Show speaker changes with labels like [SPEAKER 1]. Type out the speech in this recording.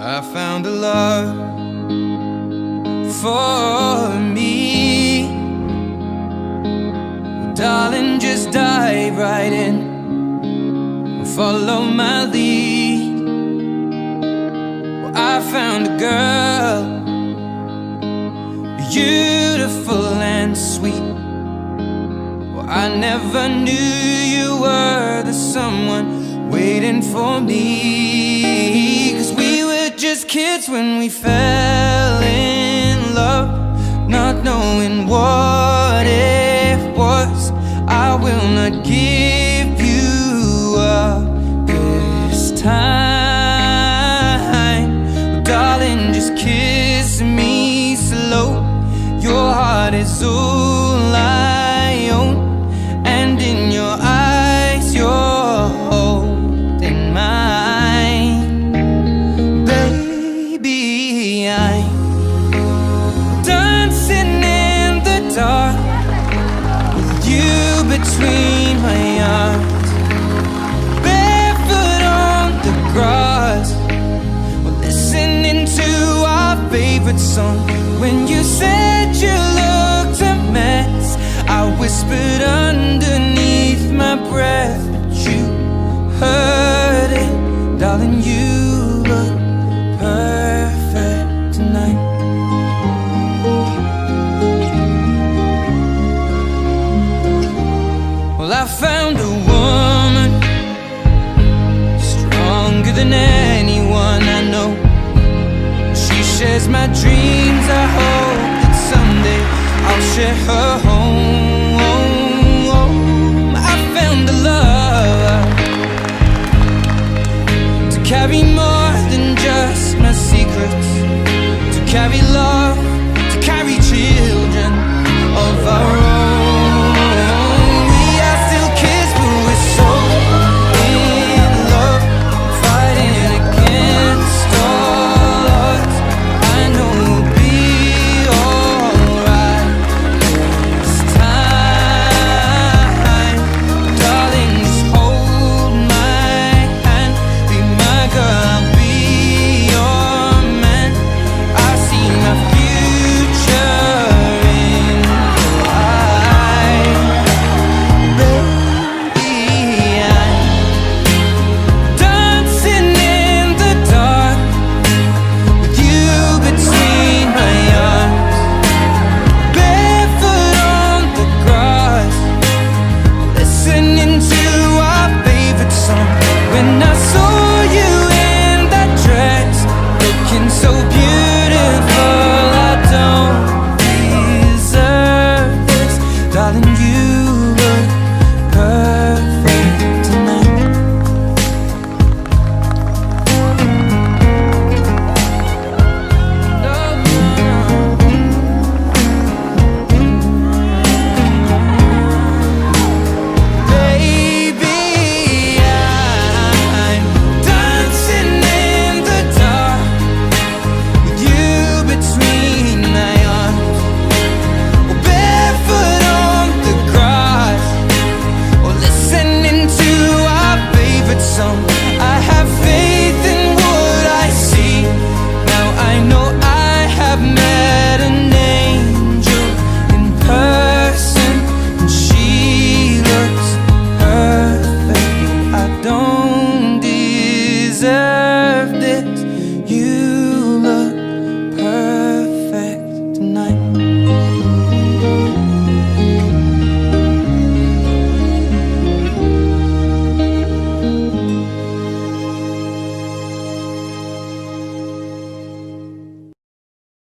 [SPEAKER 1] I found a love for me. Well, darling, just dive right in and follow my lead. Well, I found a girl, beautiful and sweet. Well, I never knew you were the someone waiting for me. 'Cause we were just kids when we fell in love, not knowing what it was. I will not give you up this time. Well, darling, just kiss me slow. Your heart is all I own, and in your eyes you're holding mine. Baby, I'm dancing in the dark with you between my arms, barefoot on the grass. We're listening to our favorite song. When you said you looked a mess, I whispered underneath my breath, but you heard it. Darling, you look perfect tonight. Well, I found a woman stronger than anyone I know. She shares my dreams. I hope that someday I'll share her home. I found a love to carry more than just my secrets, to carry love, to carry children of our own. We are still kids, but we're so in love, fighting against all odds. I know we'll be alright this time. Darling, just hold my hand, be my girl, I'll be your man. I see my future in your eyes. Baby, I'm dancing in the dark with you between my arms, barefoot on the grass, listening to our favorite song. When I saw you in that dress, looking so beautiful,